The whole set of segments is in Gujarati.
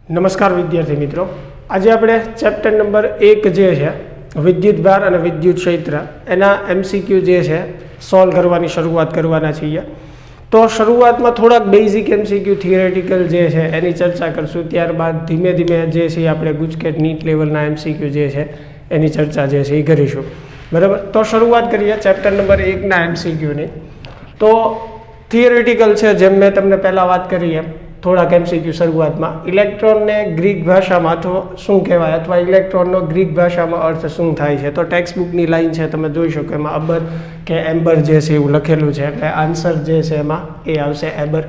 નમસ્કાર વિદ્યાર્થી મિત્રો, આજે આપણે ચેપ્ટર નંબર 1 જે છે વિદ્યુતભાર અને વિદ્યુત ક્ષેત્ર એના MCQ જે છે સોલ્વ કરવાની શરૂઆત કરવાના છીએ. તો શરૂઆતમાં થોડાક બેઝિક MCQ થિયરેટિકલ જે છે એની ચર્ચા કરશું. ત્યારબાદ ધીમે ધીમે જે છે આપણે ગુજકેટ નીટ લેવલના MCQ જે છે એની ચર્ચા જે છે એ કરીશું. બરાબર, તો શરૂઆત કરીએ ચેપ્ટર નંબર 1ના MCQની. તો થિયરેટિકલ છે, જેમ મેં તમને પહેલાં વાત કરી એમ થોડાક MCQ શરૂઆતમાં. ઇલેક્ટ્રોનને ગ્રીક ભાષામાં અથવા શું કહેવાય અથવા ઇલેક્ટ્રોનનો ગ્રીક ભાષામાં અર્થ શું થાય છે, તો ટેક્સ્ટ બુકની લાઈન છે, તમે જોઈ શકો એમાં અબર કે એમ્બર જે છે એવું લખેલું છે, એટલે આન્સર જે છે એમાં એ આવશે એબર.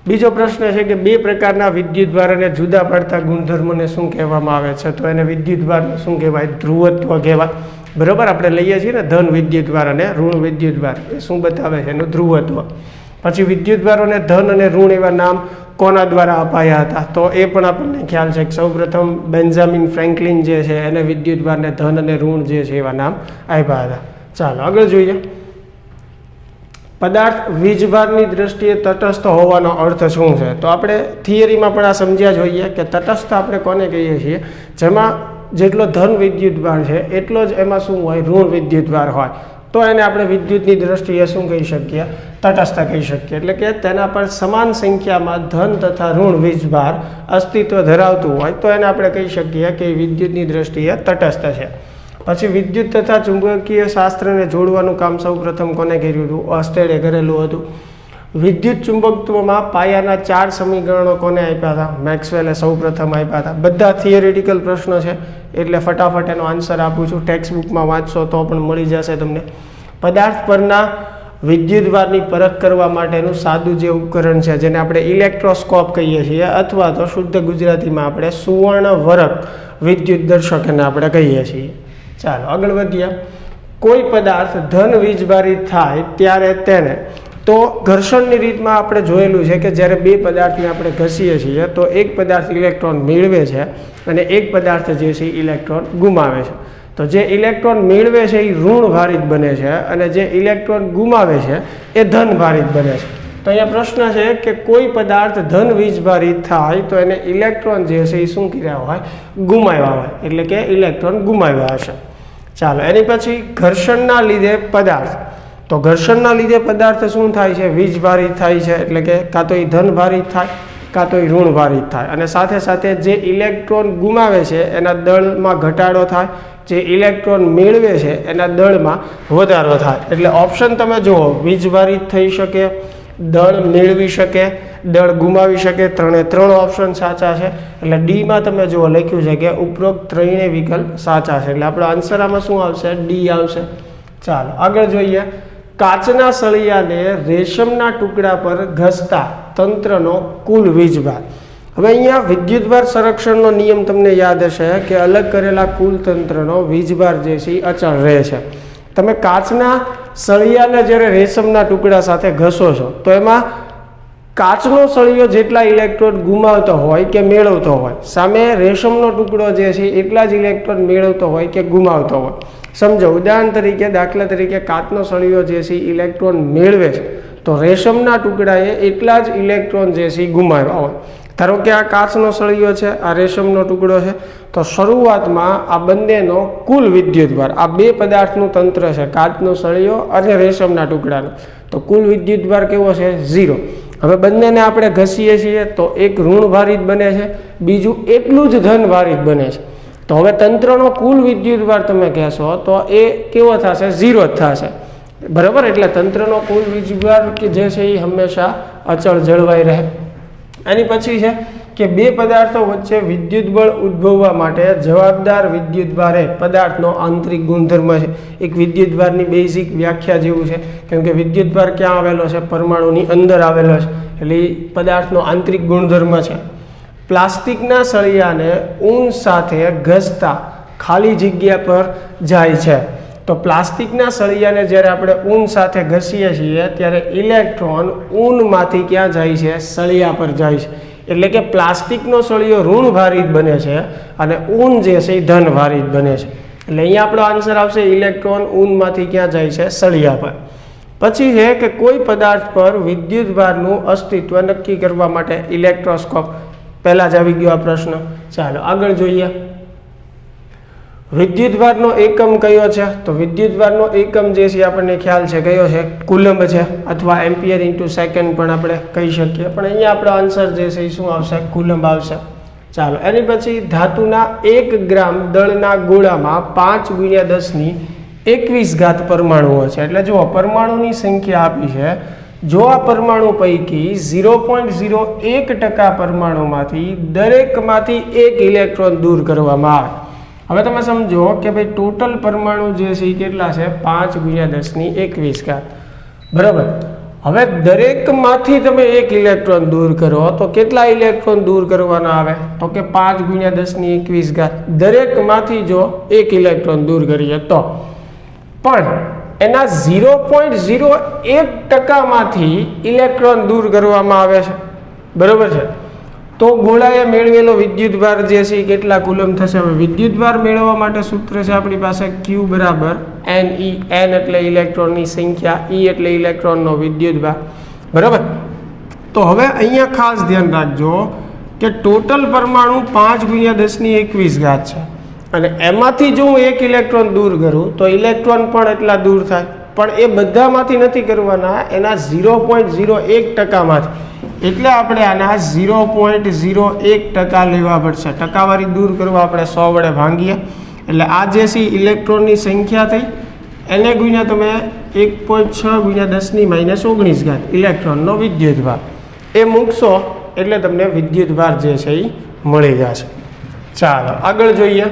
બીજો પ્રશ્ન છે કે બે પ્રકારના વિદ્યુતભાર અને જુદા પડતા ગુણધર્મોને શું કહેવામાં આવે છે, તો એને વિદ્યુતભાર શું કહેવાય? ધ્રુવત્વ કહેવાય. બરાબર, આપણે લઈએ છીએ ને ધન વિદ્યુતભાર અને ઋણ વિદ્યુતભાર, એ શું બતાવે છે? એનું ધ્રુવત્વ. પછી વિદ્યુતભારોને ધન અને ઋણ એવા નામ કોના દ્વારા અપાયા હતા, તો એ પણ આપણને ખ્યાલ છે કે સૌપ્રથમ બેન્જામિન ફ્રેન્કલિન જે છે એને વિદ્યુતભારને ધન અને ઋણ જે છે એવા નામ આપ્યા હતા. ચાલો આગળ જોઈએ. પદાર્થ વીજભારની દ્રષ્ટિએ તટસ્થ હોવાનો અર્થ શું છે, તો આપણે થિયરીમાં પણ આ સમજ્યા જોઈએ કે તટસ્થ આપણે કોને કહીએ છીએ? જેમાં જેટલો ધન વિદ્યુતભાર છે એટલો જ એમાં શું હોય? ઋણ વિદ્યુતભાર હોય. તો એને આપણે વિદ્યુતની દ્રષ્ટિએ શું કહી શકીએ? તટસ્થ કહી શકીએ. એટલે કે તેના પર સમાન સંખ્યામાં ધન તથા ઋણ વીજભાર અસ્તિત્વ ધરાવતું હોય તો એને આપણે કહી શકીએ કે વિદ્યુતની દ્રષ્ટિએ તટસ્થ છે. પછી વિદ્યુત તથા ચુંબકીય શાસ્ત્રને જોડવાનું કામ સૌ પ્રથમ કોને કર્યું હતું? ઓર્સ્ટેડે કરેલું હતું. વિદ્યુત ચુંબકત્વમાં પાયાના 4 સમીકરણો કોને આપ્યા હતા? મેક્સવેલે સૌ પ્રથમ આપ્યા હતા. બધા થિયરેટિકલ પ્રશ્નો છે એટલે ફટાફટ એનો આન્સર આપું છું. ટેક્સ્ટ બુકમાં વાંચશો તો પણ મળી જશે તમને. પદાર્થ પરના વિદ્યુતભારની પરખ કરવા માટેનું સાદું જે ઉપકરણ છે જેને આપણે ઇલેક્ટ્રોસ્કોપ કહીએ છીએ, અથવા તો શુદ્ધ ગુજરાતીમાં આપણે સુવર્ણ વરખ વિદ્યુત દર્શક એને આપણે કહીએ છીએ. ચાલો આગળ વધીએ. કોઈ પદાર્થ ધન વીજભારિત થાય ત્યારે તેને, તો ઘર્ષણની રીતમાં આપણે જોયેલું છે કે જ્યારે બે પદાર્થને આપણે ઘસીએ છીએ તો એક પદાર્થ ઇલેક્ટ્રોન મેળવે છે અને એક પદાર્થ જે છે ઇલેક્ટ્રોન ગુમાવે છે. તો જે ઇલેક્ટ્રોન મેળવે છે એ ઋણ ભારિત બને છે અને જે ઇલેક્ટ્રોન ગુમાવે છે એ ધન ભારિત બને છે. તો અહીંયા પ્રશ્ન છે કે કોઈ પદાર્થ ધન વીજભારિત થાય તો એને ઇલેક્ટ્રોન જે છે એ શું કર્યા હોય? ગુમાવ્યા હોય, એટલે કે ઇલેક્ટ્રોન ગુમાવ્યા હશે. ચાલો એની પછી ઘર્ષણના લીધે પદાર્થ, તો ઘર્ષણના લીધે પદાર્થ શું થાય છે? વીજભારિત થાય છે, એટલે કે કાં તો એ ધન ભારિત થાય કાં તો એ ઋણ ભારિત થાય. અને સાથે સાથે જે ઇલેક્ટ્રોન ગુમાવે છે એના દળમાં ઘટાડો થાય, જે ઇલેક્ટ્રોન મેળવે છે એના દળમાં વધારો થાય. એટલે ઓપ્શન તમે જુઓ, વીજભારિત થઈ શકે, દળ મેળવી શકે, દળ ગુમાવી શકે, ત્રણ ઓપ્શન સાચા છે. એટલે ડીમાં તમે જુઓ લખ્યું છે કે ઉપરોક્ત ત્રણેય વિકલ્પ સાચા છે, એટલે આપણો આન્સર આમાં શું આવશે? ડી આવશે. ચાલો આગળ જોઈએ. કાચના સળિયાને રેશમના ટુકડા પર ઘસતા તંત્રનો કુલ વીજભાર. હવે અહીંયા વિદ્યુતભાર સંરક્ષણનો નિયમ તમને યાદ હશે કે અલગ કરેલા કુલ તંત્રનો વીજભાર જે છે એ અચળ રહે છે. તમે કાચના સળિયાને જ્યારે રેશમના ટુકડા સાથે ઘસો છો તો એમાં કાચનો સળિયો જેટલા ઇલેક્ટ્રોન ગુમાવતો હોય કે મેળવતો હોય, સામે રેશમનો ટુકડો જે છે એટલા જ ઇલેક્ટ્રોન મેળવતો હોય કે ગુમાવતો હોય. સમજો, ઉદાહરણ તરીકે, દાખલા તરીકે કાચનો સળિયો જે છે ઇલેક્ટ્રોન મેળવે છે તો રેશમના ટુકડાએ એટલા જ ઇલેક્ટ્રોન જે છે ગુમાવ્યા હોય. ધારો કે આ કાચનો સળિયો છે, આ રેશમનો ટુકડો છે, તો શરૂઆતમાં આ બંનેનો કુલ વિદ્યુતભાર, આ બે પદાર્થનું તંત્ર છે, કાચનો સળિયો અને રેશમના ટુકડાનો, તો કુલ વિદ્યુતભાર કેવો છે? 0. હવે બંનેને આપણે ઘસીએ છીએ તો એક ઋણ ભારિત બને છે, બીજું એટલું જ ધન ભારિત બને છે. તો હવે તંત્રનો કુલ વિદ્યુતભાર તમે કહેશો તો એ કેવો થશે? 0 જ થશે. બરાબર, એટલે તંત્રનો કુલ વીજભાર કે જે છે એ હંમેશા અચળ જળવાઈ રહે. એની પછી છે કે બે પદાર્થો વચ્ચે વિદ્યુત બળ ઉદ્ભવવા માટે જવાબદાર વિદ્યુતભાર એ પદાર્થનો આંતરિક ગુણધર્મ છે. એક વિદ્યુતભારની બેઝિક વ્યાખ્યા જેવું છે, કેમ કે વિદ્યુતભાર ક્યાં આવેલો છે? પરમાણુની અંદર આવેલો છે, એટલે એ પદાર્થનો આંતરિક ગુણધર્મ છે. પ્લાસ્ટિકના સળિયાને ઊન સાથે ઘસતા ખાલી જગ્યા પર જાય છે. તો પ્લાસ્ટિકના સળિયાને જ્યારે આપણે ઊન સાથે ઘસીએ છીએ ત્યારે ઇલેક્ટ્રોન ઊનમાંથી ક્યાં જાય છે? સળિયા પર જાય છે. એટલે કે પ્લાસ્ટિકનો સળિયો ઋણ ભારિત બને છે અને ઊન જે છે એ ધન ભારિત બને છે. એટલે અહીંયા આપણો આન્સર આવશે ઇલેક્ટ્રોન ઊનમાંથી ક્યાં જાય છે? સળિયા પર. પછી છે કે કોઈ પદાર્થ પર વિદ્યુતભારનું અસ્તિત્વ નક્કી કરવા માટે ઇલેક્ટ્રોસ્કોપ પહેલાં જ આવી ગયો આ પ્રશ્ન. ચાલો આગળ જોઈએ. વિદ્યુતભારનો એકમ કયો છે? તો વિદ્યુતભારનો એકમ જે છે આપણને ખ્યાલ છે કયો છે, કુલંબ છે, અથવા એમ્પિયર ઇન્ટુ સેકન્ડ પણ આપણે કહી શકીએ, પણ અહીંયા આપણો આન્સર જે છે એ શું આવશે, કુલંબ આવશે. ચાલો એની પછી ધાતુના 1 ગ્રામ દળના ગોળામાં 5×10⁻21 પરમાણુઓ છે. એટલે જુઓ પરમાણુની સંખ્યા આપી છે. જો આ પરમાણુ પૈકી 0.01% પરમાણુમાંથી દરેકમાંથી 1 ઇલેક્ટ્રોન દૂર કરવામાં આવે. હવે તમે સમજો કે ભાઈ ટોટલ પરમાણુ જે છે એ કેટલા છે, 5×10⁻21. બરાબર. હવે દરેકમાંથી તમે 1 ઇલેક્ટ્રોન દૂર કરો તો કેટલા ઇલેક્ટ્રોન દૂર કરવાના આવે? તો કે 5×10⁻21. દરેકમાંથી જો 1 ઇલેક્ટ્રોન દૂર કરીએ તો પણ એના 0.01%માંથી ઇલેક્ટ્રોન દૂર કરવામાં આવે છે. બરાબર છે. તો ગોળાએ મેળવેલો વિદ્યુતભાર જે છે એ કેટલા કુલમ થશે? હવે વિદ્યુતભાર મેળવવા માટે સૂત્ર છે આપણી પાસે Q બરાબર Ne. N એટલે ઇલેક્ટ્રોનની સંખ્યા, E એટલે ઇલેક્ટ્રોનનો વિદ્યુતભાર. બરાબર. તો હવે અહીંયા ખાસ ધ્યાન રાખજો કે ટોટલ પરમાણુ 5×10⁻21 છે અને એમાંથી જો હું 1 ઇલેક્ટ્રોન દૂર કરું તો ઇલેક્ટ્રોન પણ એટલા દૂર થાય, પણ એ બધામાંથી નથી કરવાના, એના 0.01%માંથી. એટલે આપણે આના 0.01% લેવા પડશે. ટકાવારી દૂર કરવા આપણે 100 વડે ભાંગીએ એટલે આ જે છે ઇલેક્ટ્રોનની સંખ્યા થઈ, એને ગુણ્યા તમે 1.6×10⁻19 ઇલેક્ટ્રોનનો વિદ્યુતભાર એ મૂકશો એટલે તમને વિદ્યુતભાર જે છે એ મળી જશે. ચાલો આગળ જોઈએ.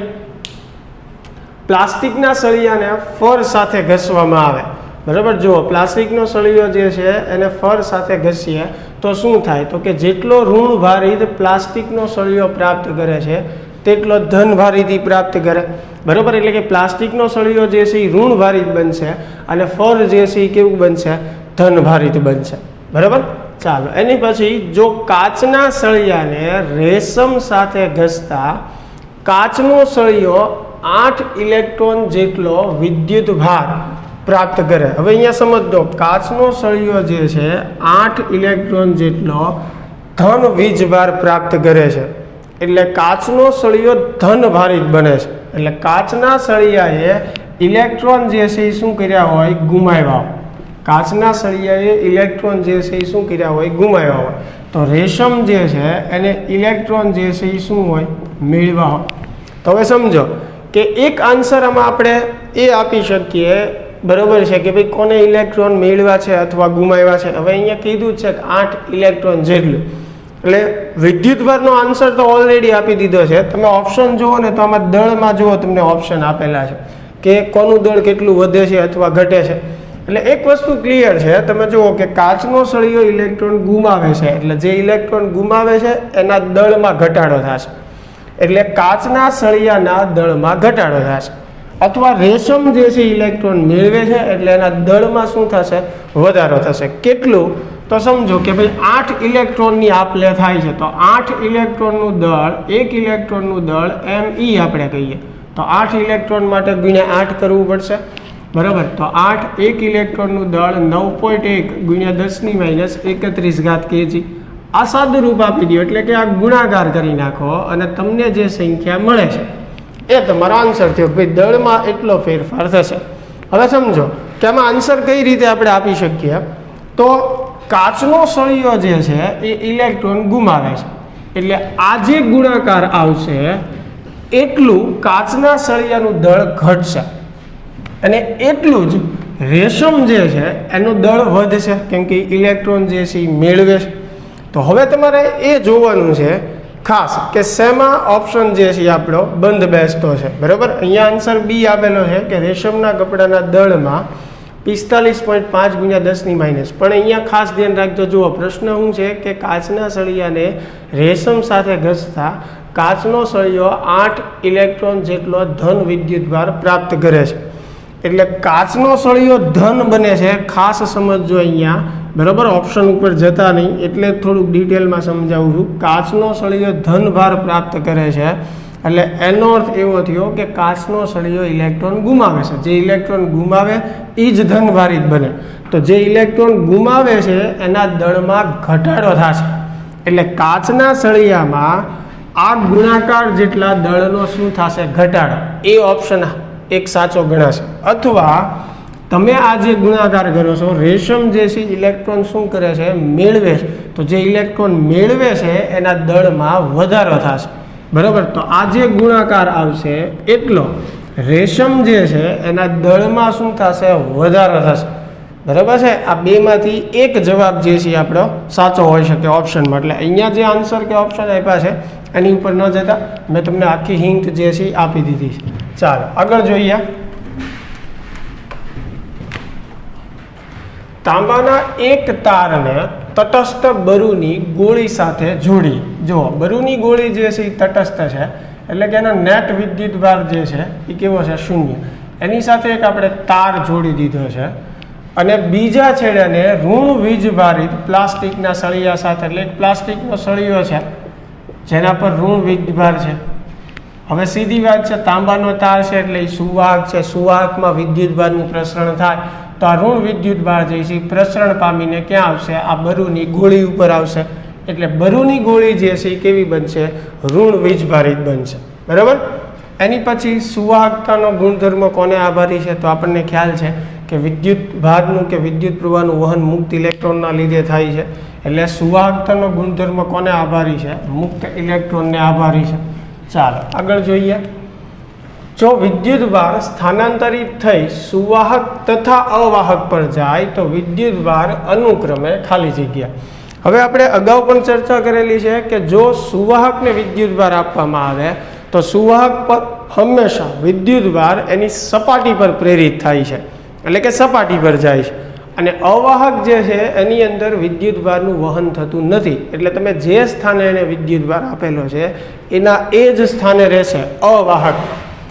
પ્લાસ્ટિકના સળિયાને ફર સાથે ઘસવામાં આવે. બરાબર. જુઓ પ્લાસ્ટિકનો સળિયો જે છે એને ફર સાથે ઘસીએ તો શું થાય? તો કે જેટલો ઋણ ભારિત પ્લાસ્ટિકનો સળિયો પ્રાપ્ત કરે છે તેટલો ધન ભારિત પ્રાપ્ત કરે. બરાબર. એટલે કે પ્લાસ્ટિકનો સળિયો જે છે એ ઋણ ભારિત બનશે અને ફર જે છે એ કેવું બનશે? ધન ભારિત બનશે. બરાબર. ચાલો એની પછી જો કાચના સળિયાને રેશમ સાથે ઘસતા કાચનો સળિયો 8 ઇલેક્ટ્રોન જેટલો વિદ્યુત ભાર પ્રાપ્ત કરે. હવે અહીંયા સમજો, કાચનો સળિયો જે છે 8 ઇલેક્ટ્રોન જેટલો ધન વીજભાર પ્રાપ્ત કરે છે. એટલે કાચનો સળિયો ધન ભારિત બને છે. એટલે કાચના સળિયાએ ઇલેક્ટ્રોન જે છે એ શું કર્યા હોય? ગુમાવ્યા હોય. કાચના સળિયાએ ઇલેક્ટ્રોન જે છે એ શું કર્યા હોય? ગુમાવ્યા હોય. તો રેશમ જે છે એને ઇલેક્ટ્રોન જે છે એ શું હોય? મેળવ્યા હોય. તો હવે સમજો કે એક આન્સર આમાં આપણે એ આપી શકીએ. બરોબર છે કે ભાઈ કોને ઇલેક્ટ્રોન મેળવ્યા છે અથવા ગુમાવ્યા છે. હવે અહીંયા કીધું છે કે 8 ઇલેક્ટ્રોન જેટલું, એટલે વિદ્યુતભારનો આન્સર તો ઓલરેડી આપી દીધો છે. તમે ઓપ્શન જુઓ ને તો આમાં દળમાં જુઓ તમને ઓપ્શન આપેલા છે કે કોનું દળ કેટલું વધે છે અથવા ઘટે છે. એટલે એક વસ્તુ ક્લિયર છે, તમે જુઓ કે કાચનો સળિયો ઇલેક્ટ્રોન ગુમાવે છે એટલે જે ઇલેક્ટ્રોન ગુમાવે છે એના દળમાં ઘટાડો થશે. એટલે કાચના સળિયાના દળમાં ઘટાડો થશે. અથવા રેશમ જે છે ઇલેક્ટ્રોન મેળવે છે એટલે એના દળમાં શું થશે? વધારો થશે. કેટલું? તો સમજો કે ભાઈ 8 ઇલેક્ટ્રોનની આપ-લે થાય છે તો 8 ઇલેક્ટ્રોનનું દળ, 1 ઇલેક્ટ્રોનનું દળ Me આપણે કહીએ તો 8 ઇલેક્ટ્રોન માટે ગુણ્યા 8 કરવું પડશે. બરાબર. તો 8 1 ઇલેક્ટ્રોનનું દળ 9.1×10⁻31 kg. આ સાદું રૂપ આપી દો એટલે કે આ ગુણાકાર કરી નાખો અને તમને જે સંખ્યા મળે છે એ તમારો આન્સર થયો. ભાઈ દળમાં એટલો ફેરફાર થશે. હવે સમજો કે આમાં આન્સર કઈ રીતે આપણે આપી શકીએ? તો કાચનો સળિયો જે છે એ ઇલેક્ટ્રોન ગુમાવે છે એટલે આ જે ગુણાકાર આવશે એટલું કાચના સળિયાનું દળ ઘટશે અને એટલું જ રેશમ જે છે એનું દળ વધશે કેમ કે ઇલેક્ટ્રોન જે છે એ મેળવે છે. તો હવે તમારે એ જોવાનું છે ખાસ કે શેમાં ઓપ્શન જે છે આપણો બંધ બેસતો છે. બરાબર. અહીંયા આન્સર બી આપેલો છે કે રેશમના કપડાના દળમાં 45.5×10⁻. પણ અહીંયા ખાસ ધ્યાન રાખજો. જુઓ પ્રશ્ન શું છે કે કાચના સળિયાને રેશમ સાથે ઘસતા કાચનો સળિયો 8 ઇલેક્ટ્રોન જેટલો ધન વિદ્યુતભાર પ્રાપ્ત કરે છે. એટલે કાચનો સળિયો ધન બને છે. ખાસ સમજજો અહીંયા. બરાબર. ઓપ્શન ઉપર જતા નહીં એટલે થોડુંક ડિટેલમાં સમજાવું છું. કાચનો સળિયો ધન ભાર પ્રાપ્ત કરે છે એટલે એનો અર્થ એવો થયો કે કાચનો સળિયો ઇલેક્ટ્રોન ગુમાવે છે. જે ઇલેક્ટ્રોન ગુમાવે એ જ ધન ભારિત બને. તો જે ઇલેક્ટ્રોન ગુમાવે છે એના દળમાં ઘટાડો થશે એટલે કાચના સળિયામાં આ ગુણાકાર જેટલા દળનો શું થશે? ઘટાડો. એ ઓપ્શન એક સાચો ગણાશે. અથવા તમે આ જે ગુણાકાર કરો છો, રેશમ જે છે ઇલેક્ટ્રોન શું કરે છે? મેળવે છે. તો જે ઇલેક્ટ્રોન મેળવે છે એના દળમાં વધારો થશે. બરાબર. તો આ જે ગુણાકાર આવશે એટલો રેશમ જે છે એના દળમાં શું થશે? વધારો થશે. બરાબર છે. આ બેમાંથી એક જવાબ જે છે આપણો સાચો હોઈ શકે ઓપ્શનમાં. એટલે અહીંયા જે આન્સર કે ઓપ્શન આપ્યા છે એની ઉપર ન જતા મેં તમને આખી હિન્ટ જે છે આપી દીધી છે. ચાલો આગળ જોઈએ. તાંબાના એક તારને તટસ્થ બરુની ગોળી સાથે જોડી. જો બરુની ગોળી જે છે એ તટસ્થ છે એટલે કે એનો નેટ વિદ્યુતભાર જે છે એ કેવો છે? શૂન્ય. એની સાથે એક આપણે તાર જોડી દીધો છે અને બીજા છેડાને ઋણ વીજભારિત પ્લાસ્ટિકના સળિયા સાથે, એટલે એક પ્લાસ્ટિકનો સળિયો છે જેના પર ઋણ વીજભાર છે. હવે સીધી વાત છે, તાંબાનો તાર છે એટલે એ સુવાહક છે. સુવાહકમાં વિદ્યુતભારનું પ્રસરણ થાય તો આ ઋણ વિદ્યુતભાર જે છે પ્રસરણ પામીને ક્યાં આવશે? આ બરુની ગોળી ઉપર આવશે. એટલે બરુની ગોળી જે છે એ કેવી બનશે? ઋણ વીજભારિત બનશે. બરાબર. એની પછી સુવાહકતાનો ગુણધર્મ કોને આભારી છે? તો આપણને ખ્યાલ છે કે વિદ્યુત ભારનું કે વિદ્યુત પ્રવાહનું વહન મુક્ત ઇલેક્ટ્રોનના લીધે થાય છે. એટલે સુવાહકતાનો ગુણધર્મ કોને આભારી છે? મુક્ત ઇલેક્ટ્રોનને આભારી છે. ચાલો આગળ જોઈએ. જો વિદ્યુતભાર સ્થાનાંતરિત થઈ સુવાહક તથા અવાહક પર જાય તો વિદ્યુતભાર અનુક્રમે ખાલી જગ્યા. હવે આપણે અગાઉ પણ ચર્ચા કરેલી છે કે જો સુવાહકને વિદ્યુતભાર આપવામાં આવે તો સુવાહક પર હંમેશા વિદ્યુતભાર એની સપાટી પર પ્રેરિત થાય છે, એટલે કે સપાટી પર જાય છે. અને અવાહક જે છે એની અંદર વિદ્યુતભારનું વહન થતું નથી. એટલે તમે જે સ્થાને એને વિદ્યુતભાર આપેલો છે એના એ જ સ્થાને રહેશે અવાહક.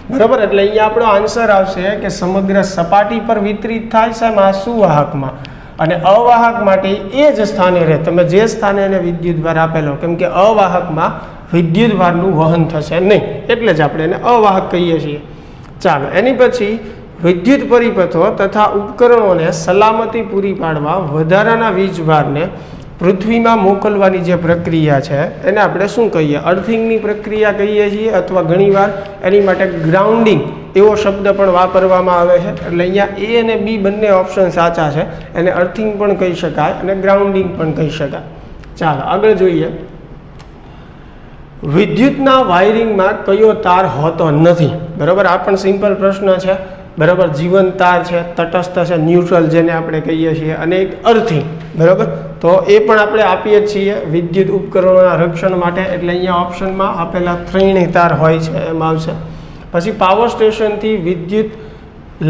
બરાબર. એટલે અહીંયા આપણો આન્સર આવશે કે સમગ્ર સપાટી પર વિતરિત થાય છે એમાં સુવાહકમાં, અને અવાહક માટે એ જ સ્થાને રહે તમે જે સ્થાને એને વિદ્યુતભાર આપેલો, કેમ કે અવાહકમાં વિદ્યુતભારનું વહન થશે નહીં, એટલે જ આપણે એને અવાહક કહીએ છીએ. ચાલો એની પછી વિદ્યુત પરિપથો તથા ઉપકરણોને સલામતી પૂરી પાડવા વધારાના વીજભારને પૃથ્વીમાં મોકલવાની જે પ્રક્રિયા છે એને આપણે શું કહીએ? અર્થિંગની પ્રક્રિયા કહીએ છીએ, અથવા ઘણીવાર એની માટે ગ્રાઉન્ડિંગ એવો શબ્દ પણ વાપરવામાં આવે છે. એટલે અહીંયા એ અને બી બંને ઓપ્શન સાચા છે. એને અર્થિંગ પણ કહી શકાય અને ગ્રાઉન્ડિંગ પણ કહી શકાય. ચાલો આગળ જોઈએ. વિદ્યુતના વાયરિંગમાં કયો તાર હોતો નથી? બરાબર. આ પણ સિમ્પલ પ્રશ્ન છે. બરાબર. જીવંત તાર છે, તટસ્થ છે, ન્યુટ્રલ જેને આપણે કહીએ છીએ, અને એક અર્થિંગ. બરાબર. તો એ પણ આપણે આપીએ છીએ વિદ્યુત ઉપકરણોના રક્ષણ માટે. એટલે અહીંયા ઓપ્શનમાં આપેલા ત્રણેય તાર હોય છે એમ આવશે. પછી પાવર સ્ટેશનથી વિદ્યુત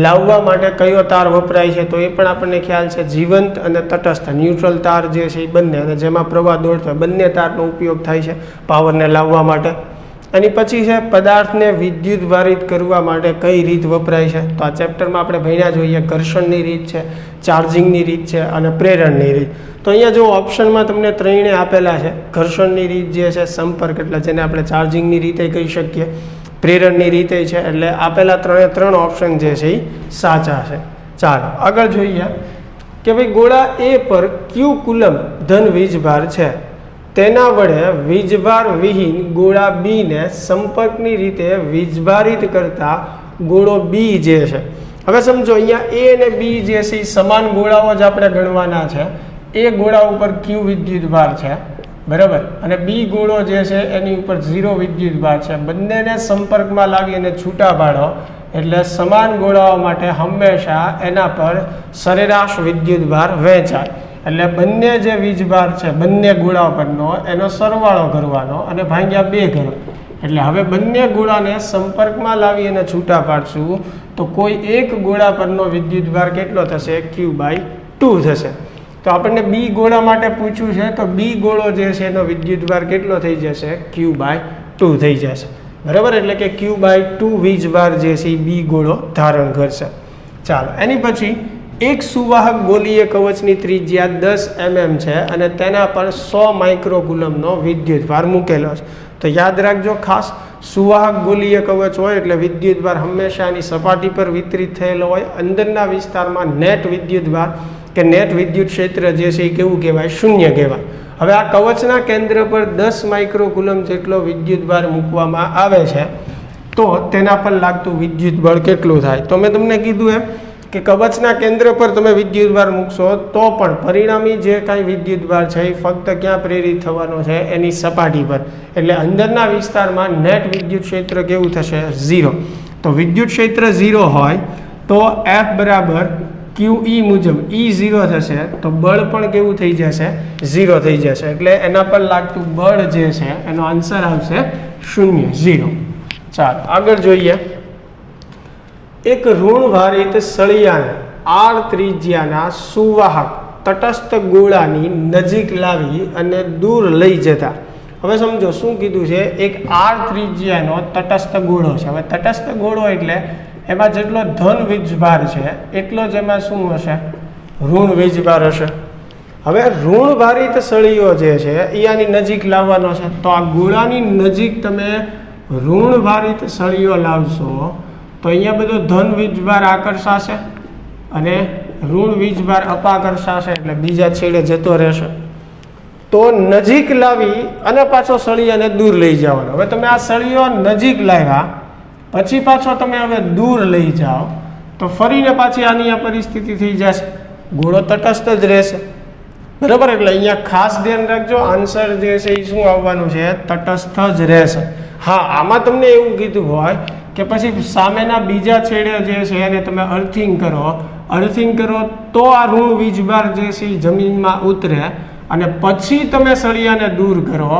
લાવવા માટે કયો તાર વપરાય છે? તો એ પણ આપણને ખ્યાલ છે જીવંત અને તટસ્થ ન્યુટ્રલ તાર જે છે એ બંને, અને જેમાં પ્રવાહ દોડતો હોય બંને તારનો ઉપયોગ થાય છે પાવરને લાવવા માટે. એની પછી છે પદાર્થને વિદ્યુત ભારિત કરવા માટે કઈ રીત વપરાય છે? તો આ ચેપ્ટરમાં આપણે ભણ્યા જોઈએ. ઘર્ષણની રીત છે, ચાર્જિંગની રીત છે અને પ્રેરણની રીત. તો અહીંયા જો ઓપ્શનમાં તમને ત્રણે આપેલા છે. ઘર્ષણની રીત જે છે સંપર્ક, એટલે જેને આપણે ચાર્જિંગની રીતે કહી શકીએ, પ્રેરણની રીતે છે. એટલે આપેલા ત્રણ ઓપ્શન જે છે એ સાચા છે. ચાલો આગળ જોઈએ કે ભાઈ ગોળા એ પર ક્યુ કુલમ ધન વીજભાર છે, તેના વડે વીજભાર વિહીન ગોળા બીને સંપર્કની રીતે વીજભારિત કરતા ગોળો બી જે છે. હવે સમજો અહીંયા એ અને બી જે છે સમાન ગોળાઓ જ આપણે ગણવાના છે. એ ગોળા ઉપર ક્યુ વિદ્યુતભાર છે, બરાબર, અને બી ગોળો જે છે એની ઉપર 0 વિદ્યુતભાર છે. બંનેને સંપર્કમાં લાવી અને છૂટા પાડો એટલે સમાન ગોળાઓ માટે હંમેશા એના પર સરેરાશ વિદ્યુતભાર વહેંચાય. એટલે બંને જે વીજભાર છે બંને ગોળા પરનો એનો સરવાળો કરવાનો અને ભાગ્યા 2 કરો. એટલે હવે બંને ગોળાને સંપર્કમાં લાવી અને છૂટા પાડશું તો કોઈ એક ગોળા પરનો વિદ્યુતભાર કેટલો થશે? Q/2 થશે. તો આપણને બી ગોળા માટે પૂછ્યું છે તો બી ગોળો જે છે એનો વિદ્યુતભાર કેટલો થઈ જશે? Q/2 થઈ જશે. બરાબર. એટલે કે Q/2 વીજભાર જે છે એ બી ગોળો ધારણ કરશે. ચાલો એની પછી એક સુવાહક ગોલીય કવચની ત્રિજ્યા 10 mm છે અને તેના પર 100 માઇક્રોકુલમનો વિદ્યુતભાર મૂકેલો છે. તો યાદ રાખજો ખાસ, સુવાહક ગોલીય કવચ હોય એટલે વિદ્યુતભાર હંમેશા એની સપાટી પર વિતરિત થયેલો હોય. અંદરના વિસ્તારમાં નેટ વિદ્યુતભાર કે નેટ વિદ્યુત ક્ષેત્ર જે છે એ કેવું કહેવાય? શૂન્ય કહેવાય. હવે આ કવચના કેન્દ્ર પર 10 માઇક્રોકુલમ જેટલો વિદ્યુત ભાર મૂકવામાં આવે છે તો તેના પર લાગતું વિદ્યુત બળ કેટલું થાય? તો મેં તમને કીધું એમ કે કવચના કેન્દ્ર પર તમે વિદ્યુત ભાર મૂકશો તો પણ પરિણામી જે કાંઈ વિદ્યુત ભાર છે એ ફક્ત ક્યાં પ્રેરિત થવાનો છે? એની સપાટી પર. એટલે અંદરના વિસ્તારમાં નેટ વિદ્યુત ક્ષેત્ર કેવું થશે? 0. તો વિદ્યુત ક્ષેત્ર 0 હોય તો F બરાબર QE મુજબ E 0 થશે તો બળ પણ કેવું થઈ જશે? 0 થઈ જશે. એટલે એના પર લાગતું બળ જે છે એનો આન્સર આવશે 0. ચાલો આગળ જોઈએ. એક ઋણભારિત સળિયાને R ત્રિજ્યાના સુવાહક તટસ્થ ગોળાની નજીક લાવી અને દૂર લઈ જતા. હવે સમજો શું કીધું છે? એક R ત્રિજ્યાનો તટસ્થ ગોળો છે. હવે તટસ્થ ગોળો એટલે એમાં જેટલો ધન વીજભાર છે એટલો જ એમાં શું હશે? ઋણ વીજભાર હશે. હવે ઋણભારિત સળિયો જે છે એ આની નજીક લાવવાનો છે. તો આ ગોળાની નજીક તમે ઋણભારિત સળિયો લાવશો તો અહીંયા બધો ધન વીજભાર આકર્ષાશે અને ઋણ વીજભાર અપાકર્ષાશે એટલે બીજા છેડે જતો રહેશે. તો નજીક લાવી અને પાછો સળિયાને દૂર લઈ જવાનો. હવે તમે આ સળિયો નજીક લાવ્યા પછી પાછો તમે હવે દૂર લઈ જાઓ તો ફરીને પાછી આની આ પરિસ્થિતિ થઈ જશે. ગોળો તટસ્થ જ રહેશે. બરાબર? એટલે અહીંયા ખાસ ધ્યાન રાખજો, આન્સર જે છે એ શું આવવાનું છે? તટસ્થ જ રહેશે. હા, આમાં તમને એવું કીધું હોય કે પછી સામેના બીજા છેડે જે છે એને તમે અર્થિંગ કરો તો આ ઋણ વીજભાર જે છે એ જમીનમાં ઉતરે અને પછી તમે સળિયાને દૂર કરો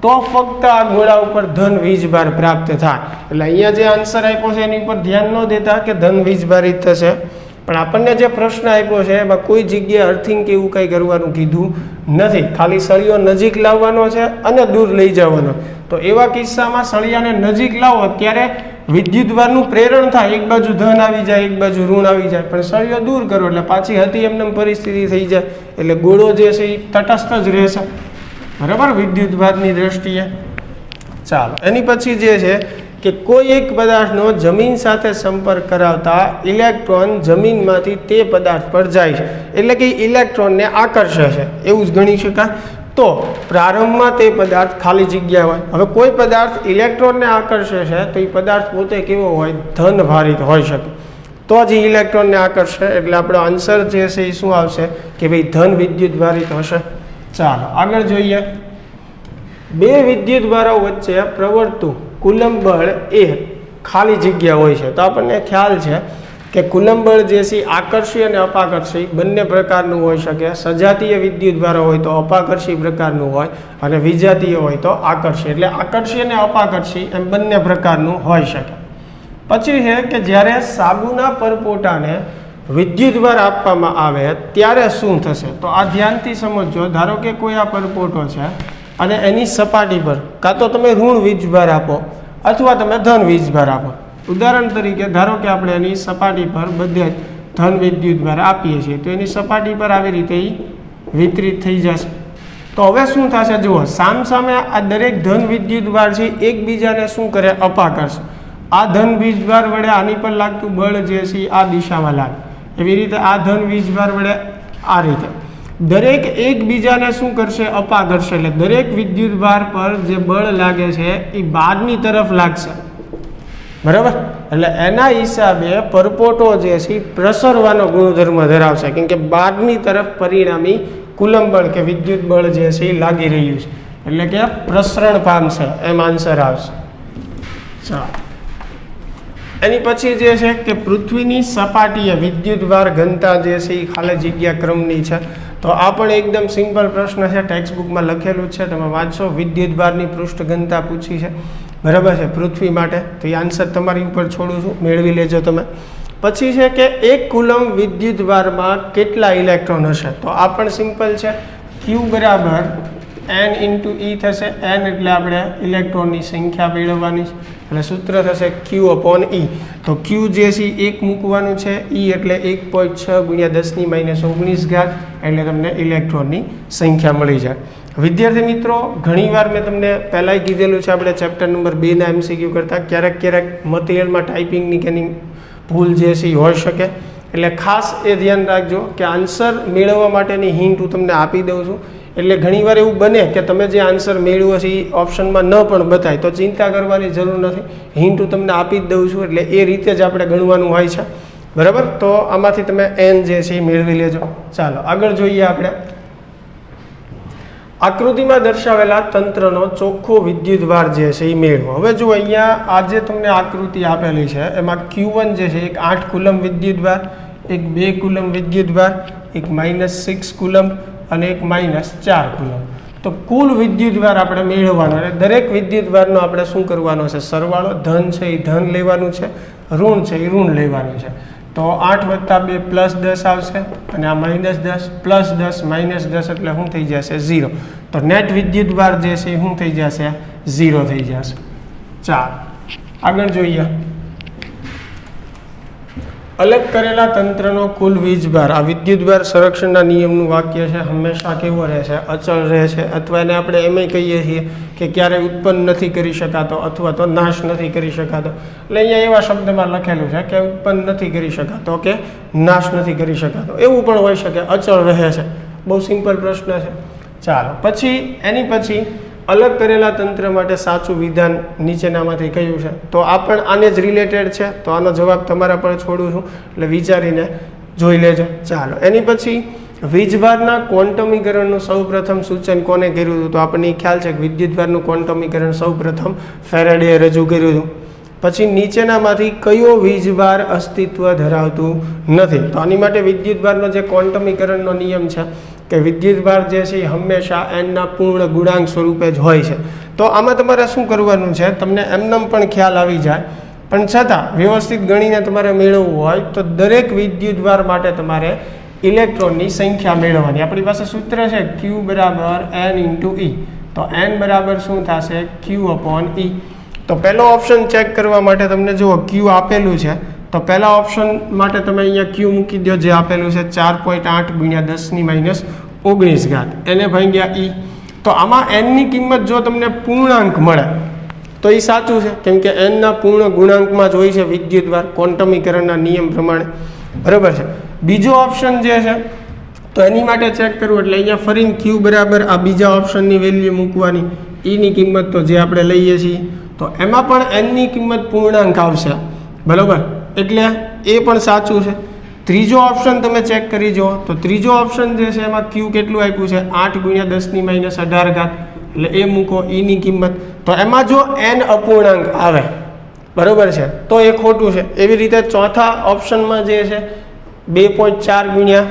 તો ફક્ત આ ગોળા ઉપર ધન વીજભાર પ્રાપ્ત થાય. એટલે અહીંયા જે આન્સર આપ્યો છે એની ઉપર ધ્યાન ન દેતા કે ધન વીજભારિત થશે, પણ આપણને જે પ્રશ્ન આપ્યો છે એમાં કોઈ જગ્યાએ અર્થિંગ કે એવું કંઈ કરવાનું કીધું નથી. ખાલી સળિયો નજીક લાવવાનો છે અને દૂર લઈ જવાનો. તો એવા કિસ્સામાં સળિયાને નજીક લાવો ત્યારે વિદ્યુતભારનું પ્રેરણ થાય, એક બાજુ ધન આવી જાય એક બાજુ ઋણ આવી જાય, પણ સળિયો દૂર કરો એટલે પાછી હતી એમને પરિસ્થિતિ થઈ જાય. એટલે ગોળો જે છે એ તટસ્થ જ રહેશે. બરાબર? વિદ્યુતભારની દ્રષ્ટિએ. ચાલો એની પછી જે છે કે કોઈ એક પદાર્થનો જમીન સાથે સંપર્ક કરાવતા ઇલેક્ટ્રોન જમીનમાંથી તે પદાર્થ પર જાય છે એટલે કે ઇલેક્ટ્રોનને આકર્ષે છે એવું જ ગણી શકાય. તો પ્રારંભમાં તે પદાર્થ ખાલી જગ્યા હોય. હવે કોઈ પદાર્થ ઇલેક્ટ્રોનને આકર્ષે છે તો એ પદાર્થ પોતે કેવો હોય? ધન ભારિત હોઈ શકે તો જ ઇલેક્ટ્રોનને આકર્ષે. એટલે આપણો આન્સર જે છે એ શું આવશે? કે ભાઈ ધન વિદ્યુત ભારિત હશે. ચાલો આગળ જોઈએ. બે વિદ્યુતભારો વચ્ચે પ્રવર્તતું કુલંબ બળ એ ખાલી જગ્યા હોય છે. તો આપણને ખ્યાલ છે કે કુલંબ બળ જે છે આકર્ષી અને અપાકર્ષી બંને પ્રકારનું હોઈ શકે. સજાતીય વિદ્યુતભારો હોય તો અપાકર્ષી પ્રકારનું હોય અને વિજાતીય હોય તો આકર્ષી. એટલે આકર્ષી અને અપાકર્ષી એમ બંને પ્રકારનું હોઈ શકે. પછી છે કે જ્યારે સાબુના પરપોટાને વિદ્યુતભાર આપવામાં આવે ત્યારે શું થશે? તો આ ધ્યાનથી સમજો. ધારો કે કોઈ આ પરપોટો છે અને એની સપાટી પર કાં તો તમે ઋણ વીજભાર આપો અથવા તમે ધન વીજભાર આપો. ઉદાહરણ તરીકે ધારો કે આપણે એની સપાટી પર બધે ધન વિદ્યુતભાર આપીએ છીએ તો એની સપાટી પર આવી રીતે વિતરિત થઈ જશે. તો હવે શું થશે? જુઓ, સામસામે આ દરેક ધન વિદ્યુતભાર છે એકબીજાને શું કરે? અપાકર્ષે. આ ધન વીજભાર વડે આની પર લાગતું બળ જે છે આ દિશામાં લાગે. એવી રીતે આ ધન વીજભાર વડે આ રીતે દરેક એકબીજાને શું કરશે? અપાકર્ષે. એટલે દરેક વિદ્યુતભાર પર જે બળ લાગે છે એ બહારની તરફ લાગશે. બરાબર? એટલે એના હિસાબે પરપોટો જે છે એ પ્રસરવાનો ગુણધર્મ ધરાવશે, કેમ કે બહારની તરફ પરિણામી કુલંબ બળ કે વિદ્યુત બળ જે છે એ લાગી રહ્યું છે એટલે કે પ્રસરણ પામશે. એમ આન્સર આવશે. ચાલો એની પછી જે છે કે પૃથ્વીની સપાટીએ વિદ્યુતભાર ઘનતા જે છે એ ખાલી જગ્યા ક્રમની છે. તો આ પણ એકદમ સિમ્પલ પ્રશ્ન છે, ટેક્સ્ટ બુકમાં લખેલું છે, તમે વાંચો. વિદ્યુતભારની પૃષ્ઠ ઘનતા પૂછી છે, બરાબર છે, પૃથ્વી માટે. તો એ આન્સર તમારી ઉપર છોડું છું, મેળવી લેજો તમે. પછી છે કે એક કુલમ વિદ્યુતભારમાં કેટલા ઇલેક્ટ્રોન હશે? તો આ પણ સિમ્પલ છે. Q બરાબર n ઇન્ટુ E થશે. n એટલે આપણે ઇલેક્ટ્રોનની સંખ્યા મેળવવાની છે એટલે સૂત્ર થશે Q અપોન E. તો Q જે છે 1 મૂકવાનું છે, E એટલે 1.6 × 10⁻19 એટલે તમને ઇલેક્ટ્રોનની સંખ્યા મળી જાય. વિદ્યાર્થી મિત્રો, ઘણીવાર મેં તમને પહેલાંય કીધેલું છે આપણે ચેપ્ટર નંબર 2 ના MCQ કરતાં ક્યારેક મટીરિયલમાં ટાઈપિંગની કે ભૂલ જે છે એ હોઈ શકે. એટલે ખાસ એ ધ્યાન રાખજો કે આન્સર મેળવવા માટેની હિન્ટ હું તમને આપી દઉં છું. એટલે ઘણીવાર એવું બને કે તમે જે આન્સર મેળવ્યો છે એ ઓપ્શનમાં ન પણ બતાય, તો ચિંતા કરવાની જરૂર નથી. હિન્ટ હું તમને આપી જ દઉં છું, એટલે એ રીતે જ આપણે ગણવાનું હોય છે. બરાબર, તો આમાંથી તમે n જે છે એ મેળવી લેજો. ચાલો આગળ જોઈએ આપણે. આકૃતિમાં દર્શાવેલા તંત્રનો ચોખ્ખો વિદ્યુતભાર જે છે એ મેળવો. હવે જો અહીંયા આ જે તમને આકૃતિ આપેલી છે એમાં Q1 જે છે એક 8 કુલમ વિદ્યુતભાર, એક 2 કુલમ વિદ્યુતભાર, એક -6 કુલમ અને એક -4 કુલમ. તો કુલ વિદ્યુતભાર આપણે મેળવવાનો, અને દરેક વિદ્યુતભારનો આપણે શું કરવાનો છે? સરવાળો. ધન છે એ ધન લેવાનું છે, ઋણ છે એ ઋણ લેવાનું છે. તો 8 + 2 +10 આવશે, અને આ -10 +10 -10 એટલે શું થઈ જશે? 0. તો નેટ વિદ્યુતભાર જે છે એ શું થઈ જશે? 0 થઈ જશે. ચાલો આગળ જોઈએ. અલગ કરેલા તંત્રનો કુલ વીજભાર. આ વિદ્યુતભાર સંરક્ષણના નિયમનું વાક્ય છે. હંમેશા કેવો રહેશે? અચળ રહેશે, અથવા એને આપણે એમ કહીએ છીએ કે ક્યારેય ઉત્પન્ન નથી કરી શકાતો અથવા તો નાશ નથી કરી શકાતો. એટલે અહીંયા એવા શબ્દમાં લખેલું છે કે ઉત્પન્ન નથી કરી શકાતો કે નાશ નથી કરી શકાતો, એવું પણ હોઈ શકે. અચળ રહે છે. બહુ સિમ્પલ પ્રશ્ન છે. ચાલો પછી એની પછી અલગ કરેલા તંત્ર માટે સાચું વિધાન નીચેનામાંથી કયું છે? તો આ પણ આને જ રિલેટેડ છે, તો આનો જવાબ તમારા પર છોડું છું, એટલે વિચારીને જોઈ લેજો. ચાલો એની પછી વીજભારના ક્વોન્ટમીકરણનું સૌપ્રથમ સૂચન કોને કર્યું હતું? તો આપણને ખ્યાલ છે કે વિદ્યુતભારનું ક્વોન્ટમીકરણ સૌપ્રથમ ફેરાડેએ રજૂ કર્યું હતું. પછી નીચેનામાંથી કયો વીજભાર અસ્તિત્વ ધરાવતું નથી? તો આની માટે વિદ્યુતભારનો જે ક્વોન્ટમીકરણનો નિયમ છે કે વિદ્યુતભાર જે છે એ હંમેશા n પૂર્ણ ગુણાંક સ્વરૂપે જ હોય છે. તો આમાં તમારે શું કરવાનું છે? તમને એમનેમ પણ ખ્યાલ આવી જાય, પણ છતાં વ્યવસ્થિત ગણીને તમારે મેળવવું હોય તો દરેક વિદ્યુતભાર માટે તમારે ઇલેક્ટ્રોનની સંખ્યા મેળવવાની. આપણી પાસે સૂત્ર છે Q = n × E. તો n બરાબર શું થશે? Q/E. તો પહેલો ઓપ્શન ચેક કરવા માટે તમને જુઓ Q આપેલું છે, તો પહેલા ઓપ્શન માટે તમે અહીંયા Q મૂકી દો, જે આપેલું છે 4.8 × 10⁻19 એને ભાગ્યા E. તો આમાં n ની કિંમત જો તમને પૂર્ણાંક મળે તો એ સાચું છે, કેમ કે n ના પૂર્ણ ગુણાંકમાં જ હોય છે વિદ્યુતભાર ક્વોન્ટમીકરણના નિયમ પ્રમાણે. બરાબર છે. બીજો ઓપ્શન જે છે તો એની માટે ચેક કરવું, એટલે અહીંયા ફરીને Q બરાબર આ બીજા ઓપ્શનની વેલ્યુ મૂકવાની, E ની કિંમત તો જે આપણે લઈએ છીએ, તો એમાં પણ n ની કિંમત પૂર્ણાંક આવશે. બરાબર, એટલે એ પણ સાચું છે. ત્રીજો ઓપ્શન તમે ચેક કરી જુઓ, તો ત્રીજો ઓપ્શન જે છે એમાં Q કેટલું આપ્યું છે? 8 × 10⁻18, એટલે એ મૂકો E ની કિંમત. તો એમાં જો n અપૂર્ણાંક આવે, બરાબર છે, તો એ ખોટું છે. એવી રીતે ચોથા ઓપ્શનમાં જે છે 2.4 ×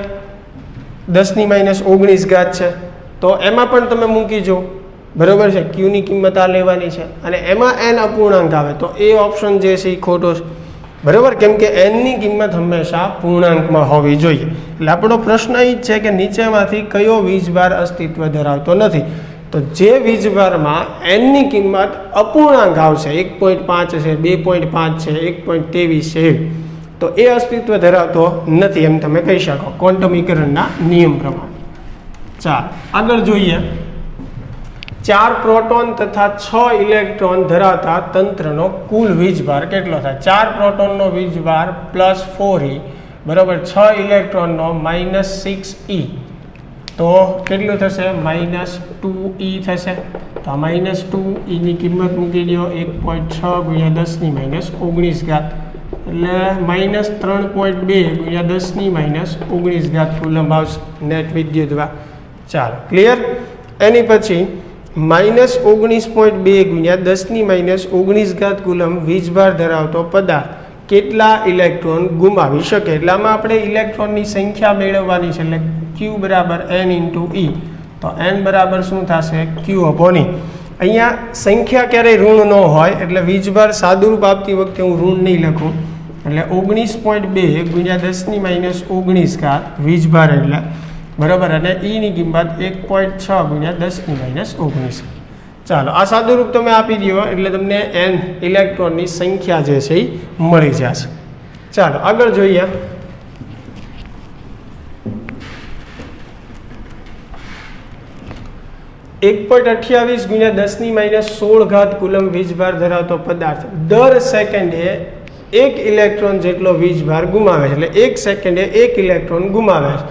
10⁻19 છે, તો એમાં પણ તમે મૂકી જો. બરાબર છે, Q ની કિંમત આ લેવાની છે, અને એમાં n અપૂર્ણાંક આવે તો એ ઓપ્શન જે છે એ ખોટો છે. બરાબર, કેમ કે n ની કિંમત હંમેશા પૂર્ણાંકમાં હોવી જોઈએ. એટલે આપણો પ્રશ્ન એ જ છે કે નીચેમાંથી કયો વીજભાર અસ્તિત્વ ધરાવતો નથી? તો જે વીજભારમાં n ની કિંમત અપૂર્ણાંક આવશે, 1.5 છે, 2.5 છે, 1.23 છે, તો એ અસ્તિત્વ ધરાવતો નથી એમ તમે કહી શકો ક્વોન્ટમીકરણના નિયમ પ્રમાણે. ચાલો આગળ જોઈએ. 4 પ્રોટોન તથા 6 ઇલેક્ટ્રોન ધરાવતા તંત્રનો કુલ વીજભાર કેટલો થાય? 4 પ્રોટોનનો વીજભાર +4E, બરાબર, 6 ઇલેક્ટ્રોનનો -6E, તો કેટલું થશે? -2E થશે. તો આ -2E ની કિંમત મૂકી દો, 1.6 × 10⁻19, એટલે -3.2 × 10⁻19 કુલમ આવશે નેટ વિદ્યુતભાર. ચાલો ક્લિયર. એની પછી -19.2 × 10⁻19 કુલમ વીજભાર ધરાવતો પદાર્થ કેટલા ઇલેક્ટ્રોન ગુમાવી શકે? એટલે આમાં આપણે ઇલેક્ટ્રોનની સંખ્યા મેળવવાની છે, એટલે Q = n × E. તો n બરાબર શું થશે? Q/E. અહીંયા સંખ્યા ક્યારેય ઋણ ન હોય, એટલે વીજભાર સાદુરૂપ આપતી વખતે હું ઋણ નહીં લખું, એટલે 19.2 × 10⁻19 વીજભાર એટલે, બરાબર, અને E ની કિંમત 1.6 × 10⁻19. ચાલો આ સાદુરૂપ તમે આપી દો એટલે તમને n ઇલેક્ટ્રોનની સંખ્યા જે છે એ મળી જશે. ચાલો આગળ જોઈએ. (1.28 × 10⁻16) કુલમ વીજભાર ધરાવતો પદાર્થ દર સેકન્ડે 1 ઇલેક્ટ્રોન જેટલો વીજભાર ગુમાવે છે, એટલે 1 સેકન્ડે 1 ઇલેક્ટ્રોન ગુમાવે છે,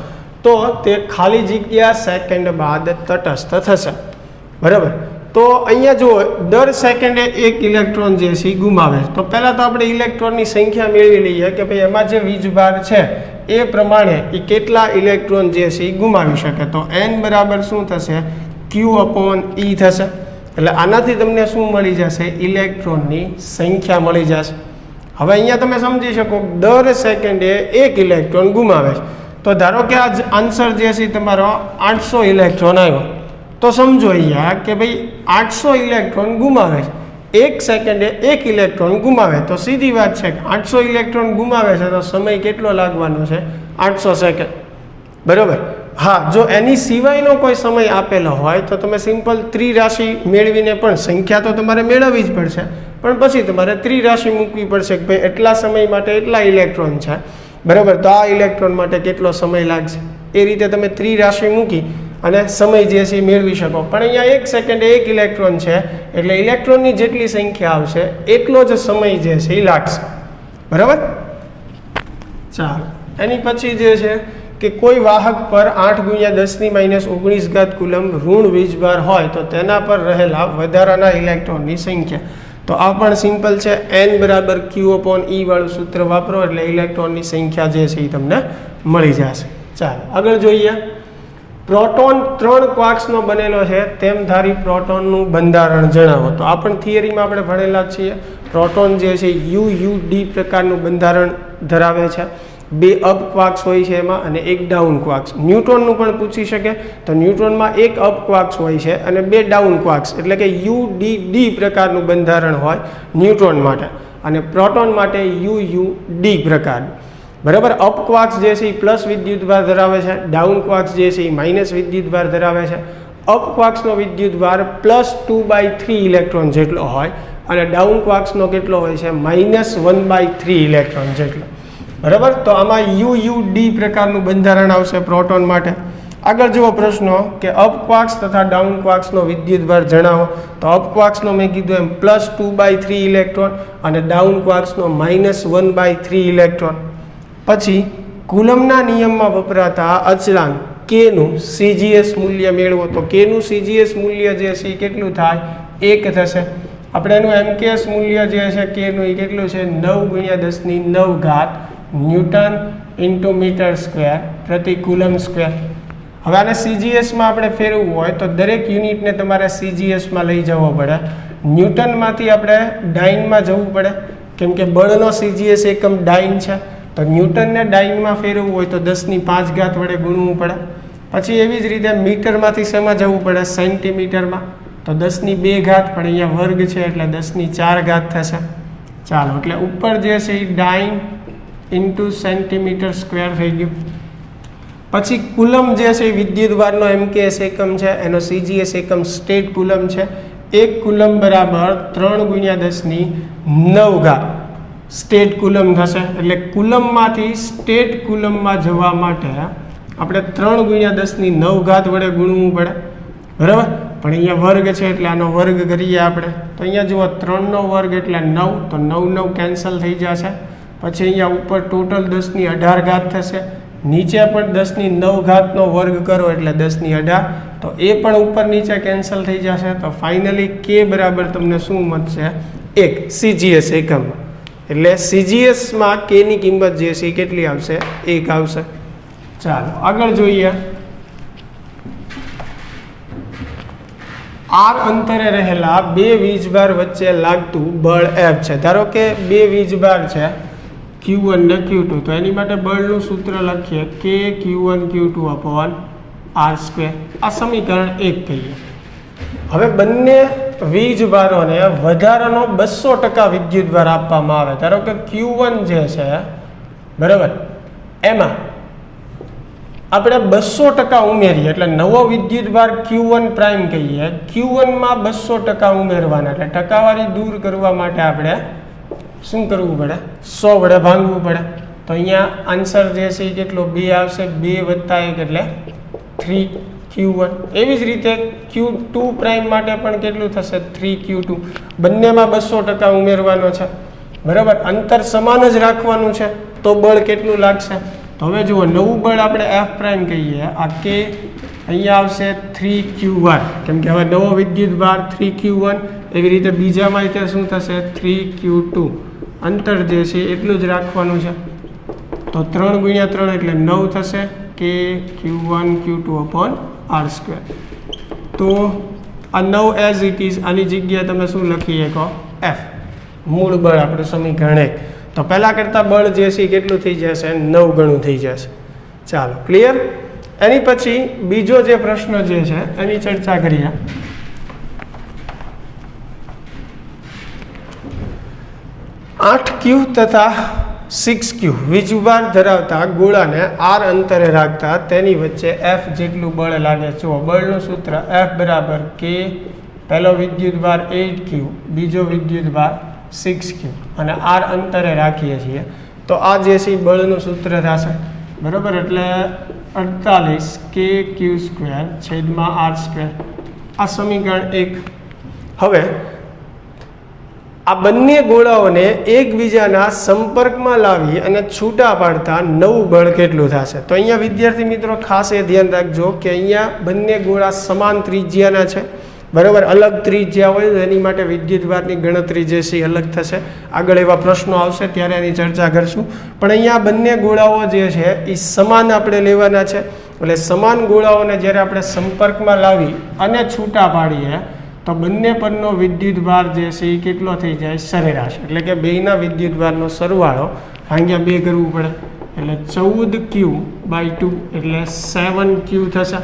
તો તે ખાલી જગ્યા સેકન્ડ બાદ તટસ્થ થશે. બરાબર. તો અહીંયા જુઓ, દર સેકન્ડે 1 ઇલેક્ટ્રોન જે છે એ ગુમાવે છે. તો પહેલાં તો આપણે ઇલેક્ટ્રોનની સંખ્યા મેળવી લઈએ કે ભાઈ એમાં જે વીજભાર છે એ પ્રમાણે એ કેટલા ઇલેક્ટ્રોન જે છે એ ગુમાવી શકે. તો n બરાબર શું થશે? Q/E થશે. એટલે આનાથી તમને શું મળી જશે? ઇલેક્ટ્રોનની સંખ્યા મળી જશે. હવે અહીંયા તમે સમજી શકો, દર સેકન્ડે 1 ઇલેક્ટ્રોન ગુમાવે છે. તો ધારો કે આ આન્સર જે છે તમારો 800 ઇલેક્ટ્રોન આવ્યો, તો સમજો અહીંયા કે ભાઈ 800 ઇલેક્ટ્રોન ગુમાવે છે, 1 સેકન્ડે 1 ઇલેક્ટ્રોન ગુમાવે. તો સીધી વાત છે કે 800 ઇલેક્ટ્રોન ગુમાવે છે તો સમય કેટલો લાગવાનો છે? 800 સેકન્ડ. બરાબર. હા, જો એની સિવાયનો કોઈ સમય આપેલો હોય તો તમે સિમ્પલ ત્રિરાશિ મેળવીને પણ સંખ્યા તો તમારે મેળવવી જ પડશે, પણ પછી તમારે ત્રિરાશિ મૂકવી પડશે કે ભાઈ એટલા સમય માટે એટલા ઇલેક્ટ્રોન છે. બરાબર. તો આ ઇલેક્ટ્રોન માટે કેટલો સમય લાગશે, એ રીતે તમે ત્રિરાશિ મૂકી અને સમય જે છે એ મેળવી શકો. પણ અહીંયા 1 સેકન્ડે 1 ઇલેક્ટ્રોન છે, એટલે ઇલેક્ટ્રોનની જેટલી સંખ્યા આવશે એટલો જ સમય જે છે એ લાગશે. બરાબર. ચાલો, એની પછી જે છે કે કોઈ વાહક પર 8 × 10⁻19 કુલમ ઋણ વીજભાર હોય તો તેના પર રહેલા વધારાના ઇલેક્ટ્રોનની સંખ્યા. તો આ પણ સિમ્પલ છે. n બરાબર Q/E વાળું સૂત્ર વાપરો એટલે ઇલેક્ટ્રોનની સંખ્યા જે છે એ તમને મળી જશે. ચાલો આગળ જોઈએ. પ્રોટોન 3 ક્વાર્ક્સનો બનેલો છે તેમ ધારી પ્રોટોનનું બંધારણ જણાવો. તો આ પણ થિયરીમાં આપણે ભણેલા જ છીએ. પ્રોટોન જે છે UUD પ્રકારનું બંધારણ ધરાવે છે. 2 અપ ક્વાર્ક્સ હોય છે એમાં અને 1 ડાઉન ક્વાર્ક્સ. ન્યુટ્રોનનું પણ પૂછી શકે, તો ન્યુટ્રોનમાં 1 અપ ક્વાર્ક્સ હોય છે અને 2 ડાઉન ક્વાર્ક્સ, એટલે કે UDD પ્રકારનું બંધારણ હોય ન્યુટ્રોન માટે, અને પ્રોટોન માટે UUD પ્રકારનું. બરાબર. અપ ક્વાર્ક્સ જે છે એ પ્લસ વિદ્યુતભાર ધરાવે છે, ડાઉન ક્વાર્ક્સ જે છે એ માઇનસ વિદ્યુતભાર ધરાવે છે. અપ ક્વાર્ક્સનો વિદ્યુતભાર +2/3 ઇલેક્ટ્રોન જેટલો હોય અને ડાઉન ક્વાર્ક્સનો કેટલો હોય છે? -1/3 ઇલેક્ટ્રોન જેટલો. બરાબર. તો આમાં UUD પ્રકારનું બંધારણ આવશે પ્રોટોન માટે. આગળ જુઓ પ્રશ્નો કે અપ ક્વાર્ક્સ તથા ડાઉન ક્વાર્ક્સનો વિદ્યુતભાર જણાવો. તો અપ ક્વાર્ક્સનો મેં કીધું એમ +2/3 ઇલેક્ટ્રોન અને ડાઉન ક્વાર્ક્સનો -1/3 ઇલેક્ટ્રોન. પછી કુલમના નિયમમાં વપરાતા અચળાંક Kનું CGS મૂલ્ય મેળવો. તો Kનું CGS મૂલ્ય જે છે એ કેટલું થાય? 1 થશે. આપણે એનું MKS મૂલ્ય જે છે Kનું એ કેટલું છે? 9 × 10⁹ ન્યૂટન × મીટર સ્ક્વેર પ્રતિ કુલમ સ્ક્વેર. હવે આને CGSમાં આપણે ફેરવવું હોય તો દરેક યુનિટને તમારે CGSમાં લઈ જવો પડે. ન્યૂટનમાંથી આપણે ડાઇનમાં જવું પડે, કેમ કે બળનો CGS એકમ ડાઇન છે. તો ન્યૂટનને ડાઇનમાં ફેરવવું હોય તો 10⁵ વડે ગુણવું પડે. પછી એવી જ રીતે મીટરમાંથી શેમાં જવું પડે? સેન્ટીમીટરમાં. તો 10⁵ પણ અહીંયા વર્ગ છે એટલે 10⁴ થશે. ચાલો, એટલે ઉપર જે છે એ ડાઇન × સેન્ટીમીટર સ્ક્વેર થઈ ગયું. પછી કુલમ જે છે એ વિદ્યુતભારનો MKS એકમ છે, એનો CGS એકમ સ્ટેટ કુલમ છે. 1 કુલમ બરાબર 3 × 10⁹ સ્ટેટ કુલમ થશે. એટલે કુલમમાંથી સ્ટેટ કુલમમાં જવા માટે આપણે 3 × 10⁹ વડે ગુણવું પડે. બરાબર. પણ અહીંયા વર્ગ છે એટલે આનો વર્ગ કરીએ આપણે. તો અહીંયા જુઓ 3નો વર્ગ એટલે 9, તો 9 કેન્સલ થઈ જશે. પછી અહીંયા ઉપર ટોટલ 10⁸ થશે. નીચે પણ 10⁹ નો વર્ગ કરો એટલે 10⁸. તો એ પણ ઉપર નીચે કેન્સલ થઈ જશે. તો ફાઇનલી K બરાબર તમને શું મળશે? 1 CGS એકમમાં. એટલે CGSમાં Kની કિંમત જે છે એ કેટલી આવશે? 1 આવશે. ચાલો આગળ જોઈએ. R અંતરે રહેલા 2 વીજભાર વચ્ચે લાગતું બળ F છે. ધારો કે 2 વીજભાર છે Q1 ને Q2, તો એની માટે બળનું સૂત્ર લખીએ K Q1 Q2/R². આ સમીકરણ 1 કહીએ. હવે બંને વીજભારોને વધારાનો 200% વિદ્યુતભાર આપવામાં આવે. ધારો કે Q1 જે છે, બરાબર, એમાં આપણે 200% ઉમેરીએ એટલે નવો વિદ્યુતભાર Q1 પ્રાઇમ કહીએ. Q1માં 200% ઉમેરવાના, એટલે ટકાવારી દૂર કરવા માટે આપણે શું કરવું પડે? 100 વડે ભાંગવું પડે. તો અહીંયા આન્સર જે છે એ કેટલો? 2 આવશે. 2 + 1 એટલે 3Q1. એવી જ રીતે Q2 પ્રાઇમ માટે પણ કેટલું થશે? 3Q2. બંનેમાં 200% ઉમેરવાનો છે. બરાબર, અંતર સમાન જ રાખવાનું છે તો બળ કેટલું લાગશે? તો હવે જુઓ, નવું બળ આપણે એફ પ્રાઇમ કહીએ, આ કે અહીંયા આવશે 3q1, કેમ કે હવે નવો વિદ્યુત ભાર 3q1, એવી રીતે બીજામાં ત્યાં શું થશે 3q2, અંતર જે છે એટલું જ રાખવાનું છે. તો 3 × 3 એટલે 9 થશે, કે q1 q2 અપોન r². તો આ 9 એઝ ઇટ ઇઝ, આની જગ્યાએ તમે શું લખી શકો? એફ, મૂળ બળ આપણે સમીકરણ 1. તો પહેલાં કરતાં બળ જે છે કેટલું થઈ જશે? 9 ગણું થઈ જશે. ચાલો, ક્લિયર? એની પછી બીજો જે પ્રશ્ન જે છે એની ચર્ચા કરીએ. 8q તથા 6q વીજભાર ધરાવતા ગોળાને r અંતરે રાખતા તેની વચ્ચે f જેટલું બળ લાગે. જુઓ, બળનું સૂત્ર F બરાબર કે પહેલો વિદ્યુતભાર 8q, બીજો વિદ્યુતભાર 6q, અને r અંતરે રાખીએ છીએ તો આ જે છે બળનું સૂત્ર થશે. બરાબર, એટલે 48 kq² / r². આ સમીકરણ 1. હવે આ બંને ગોળાઓને એકબીજાના સંપર્કમાં લાવી અને છૂટા પાડતા નવું બળ કેટલું થશે? તો અહીંયા વિદ્યાર્થી મિત્રો ખાસ એ ધ્યાન રાખજો કે અહીંયા બંને ગોળા સમાન ત્રિજ્યાના છે. બરાબર, અલગ ત્રિજ્યા હોય તો એની માટે વિદ્યુતભારની ગણતરી જે છે અલગ થશે. આગળ એવા પ્રશ્નો આવશે ત્યારે એની ચર્ચા કરશું. પણ અહીંયા બંને ગોળાઓ જે છે એ સમાન આપણે લેવાના છે. એટલે સમાન ગોળાઓને જ્યારે આપણે સંપર્કમાં લાવી અને છૂટા પાડીએ તો બંને પરનો વિદ્યુતભાર જે છે એ કેટલો થઈ જાય? સરેરાશ. એટલે કે બેયના વિદ્યુતભારનો સરવાળો ભાગ્યા 2 કરવું પડે. એટલે 14q/2 એટલે 7q થશે.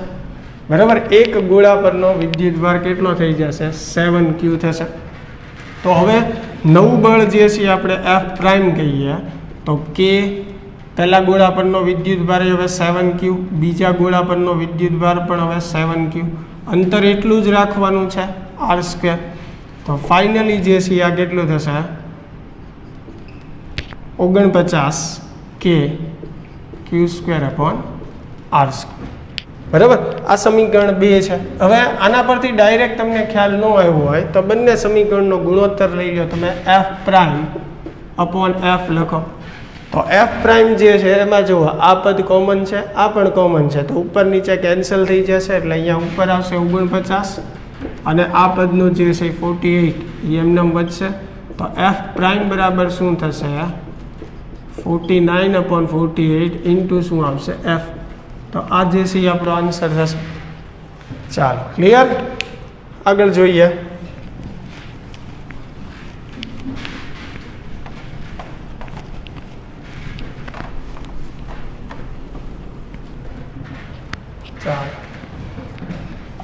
બરાબર, એક ગોળા પરનો વિદ્યુતભાર કેટલો થઈ જશે? 7q થશે. તો હવે નવું બળ જે છે આપણે એફ પ્રાઇમ કહીએ તો કે પહેલા ગોળા પરનો વિદ્યુતભાર હવે 7q, બીજા ગોળા પરનો વિદ્યુતભાર પણ હવે 7q, અંતર એટલું જ રાખવાનું છે r². તો ફાઇનલી જે છે આ કેટલું થશે? 49 kq²/r². બરાબર, આ સમીકરણ 2 છે. હવે આના પરથી ડાયરેક્ટ તમને ખ્યાલ ન આવ્યો હોય તો બંને સમીકરણનો ગુણોત્તર લઈ લો તમે, એફ પ્રાઇમ અપોન એફ લખો. તો એફ પ્રાઇમ જે છે એમાં જુઓ, આ પદ કોમન છે, આ પણ કોમન છે, તો ઉપર નીચે કેન્સલ થઈ જશે. એટલે અહીંયા ઉપર આવશે 49 અને આ પદનું જે છે 48 એ એમને વધશે. તો એફ પ્રાઇમ બરાબર શું થશે? 49/48 ઇન્ટુ શું આવશે? એફ. તો આ જે છે એ આપણો આન્સર થશે. ચાલો, ક્લિયર? આગળ જોઈએ.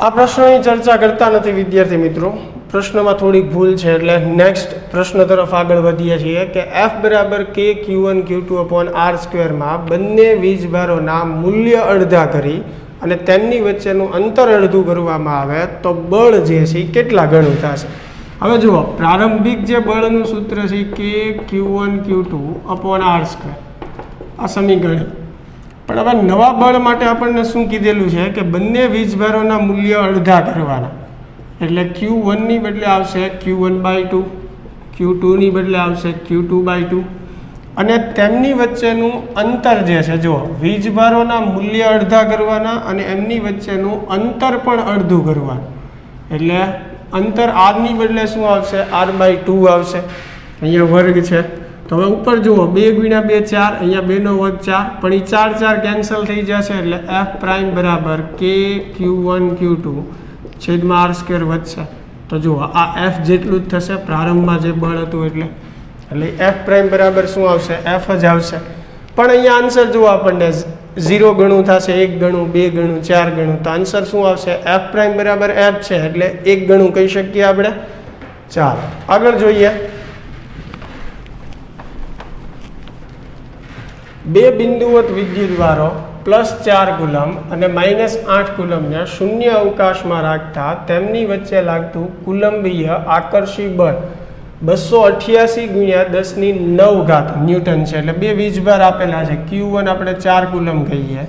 આ પ્રશ્નની ચર્ચા કરતા નથી વિદ્યાર્થી મિત્રો, પ્રશ્નમાં થોડીક ભૂલ છે એટલે નેક્સ્ટ પ્રશ્ન તરફ આગળ વધીએ છીએ કે એફ બરાબર કે q1 q2/r² માં બંને વીજભારોના મૂલ્ય અડધા કરી અને તેમની વચ્ચેનું અંતર અડધું કરવામાં આવે તો બળ જે છે કેટલા ગણું થશે? હવે જુઓ, પ્રારંભિક જે બળનું સૂત્ર છે કે q1 q2/r², આ સમીકરણ. પણ હવે નવા બળ માટે આપણને શું કીધેલું છે કે બંને વીજભારોના મૂલ્ય અડધા કરવાના. એટલે q1ની બદલે આવશે q1/2, q2ની બદલે આવશે q2/2, અને તેમની વચ્ચેનું અંતર જે છે, જુઓ, વીજભારોના મૂલ્ય અડધા કરવાના અને એમની વચ્ચેનું અંતર પણ અડધું કરવાનું. એટલે અંતર r ની બદલે શું આવશે? r/2 આવશે. અહીંયા વર્ગ છે તો હવે ઉપર જુઓ, 2 × 2 4, અહીંયા 2 નો વર્ગ 4, પણ એ 4 4 કેન્સલ થઈ જશે. એટલે એફ પ્રાઇમ બરાબર કે q1 q2/r² વધશે. તો જુઓ, આ એફ જેટલું જ થશે પ્રારંભમાં જે બળ હતું એટલે એફ પ્રાઇમ બરાબર શું આવશે? એફ જ આવશે. પણ અહીંયા આન્સર જુઓ, આપણને 0 ગણું થશે, 1 ગણું, 2 ગણું, 4 ગણું. તો આન્સર શું આવશે? એફ પ્રાઇમ બરાબર એફ છે એટલે 1 ગણું કહી શકીએ આપણે. ચાલો, આગળ જોઈએ. બે બિંદુવત વિદ્યુતભારો +4 કુલમ અને -8 કુલમને શૂન્ય અવકાશમાં રાખતા તેમની વચ્ચે લાગતું કુલંબીય આકર્ષી બળ 288 × 10⁹ ન્યૂટન છે. એટલે બે વીજભાર આપેલા છે. q1 આપણે 4 કુલમ કહીએ,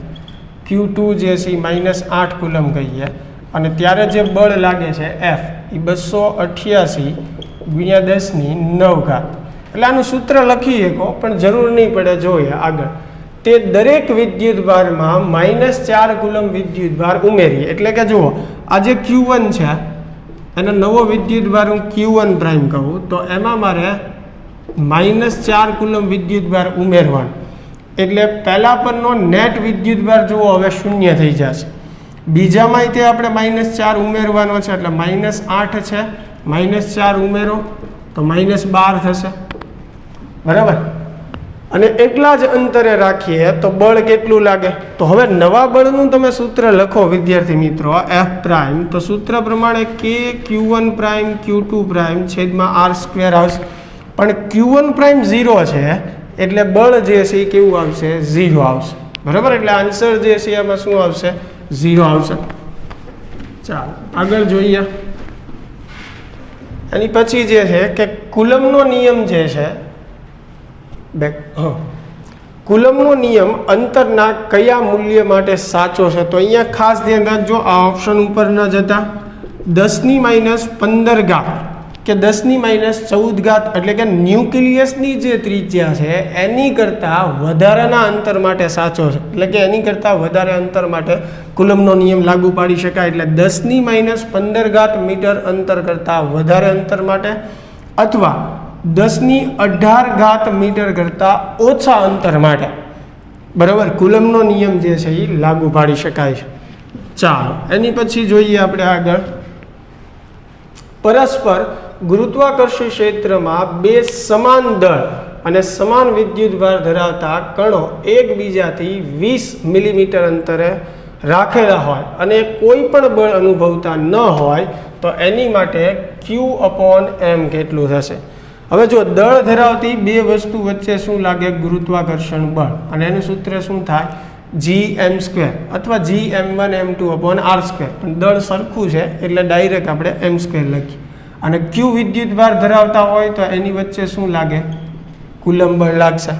q2 જે છે -8 કુલમ કહીએ, અને ત્યારે જે બળ લાગે છે એફ એ 288 × 10⁹. એટલે આનું સૂત્ર લખી શકો પણ જરૂર નહીં પડે. જોઈએ આગળ, તે દરેક વિદ્યુતભારમાં -4 કુલમ વિદ્યુતભાર ઉમેરીએ. એટલે કે જુઓ, આ જે Q1 છે એનો નવો વિદ્યુતભાર હું Q1 પ્રાઇમ કહું તો એમાં મારે -4 કુલમ વિદ્યુતભાર ઉમેરવાનો. એટલે પહેલા પરનો નેટ વિદ્યુતભાર જુઓ હવે શૂન્ય થઈ જશે. બીજામાં તે આપણે -4 ઉમેરવાનો છે એટલે -8 છે, -4 ઉમેરો તો -12 થશે. બરાબર. અને એટલા જ અંતરે રાખીએ તો બળ કેટલું લાગે? તો હવે નવા બળનું તમે સૂત્ર લખો વિદ્યાર્થી મિત્રો, F પ્રાઇમ. તો સૂત્ર પ્રમાણે K Q1 prime Q2 prime છેદમાં R² આવશે. પણ Q1 પ્રાઇમ 0 છે એટલે બળ જે છે એ કેવું આવશે? 0 આવશે. બરાબર. એટલે આન્સર જે છે એમાં શું આવશે? 0 આવશે. ચાલો આગળ જોઈએ. એની પછી જે છે કે કુલમનો નિયમ જે છે, કુલમનો નિયમ અંતરના કયા મૂલ્ય માટે સાચો છે? તો અહીંયા ખાસ ધ્યાન રાખજો, આ ઓપ્શન ઉપર ન જતા 10⁻15 ઘાત કે 10⁻14 ઘાત એટલે કે ન્યુક્લિયસની જે ત્રિજ્યા છે એની કરતાં વધારાના અંતર માટે સાચો છે. એટલે કે એની કરતાં વધારે અંતર માટે કુલમનો નિયમ લાગુ પાડી શકાય. એટલે 10⁻15 ઘાત મીટર અંતર કરતાં વધારે અંતર માટે અથવા 10⁻18 ઘાત મીટર કરતાં ઓછા અંતર માટે બરાબર કુલમનો નિયમ જે છે એ લાગુ પાડી શકાય છે. ચાલો એની પછી જોઈએ આપણે આગળ. પરસ્પર ગુરુત્વાકર્ષી ક્ષેત્રમાં બે સમાન દળ અને સમાન વિદ્યુતભાર ધરાવતા કણો એકબીજાથી 20 મિલીમીટર અંતરે રાખેલા હોય અને કોઈ પણ બળ અનુભવતા ન હોય તો એની માટે Q/m કેટલું થશે? હવે જો દળ ધરાવતી બે વસ્તુ વચ્ચે શું લાગે? ગુરુત્વાકર્ષણ બળ. અને એનું સૂત્ર શું થાય? Gm² અથવા Gm1m2/r². પણ દળ સરખું છે એટલે ડાયરેક્ટ આપણે m² લખીએ. અને Q વિદ્યુતભાર ધરાવતા હોય તો એની વચ્ચે શું લાગે? કુલમ બળ લાગશે,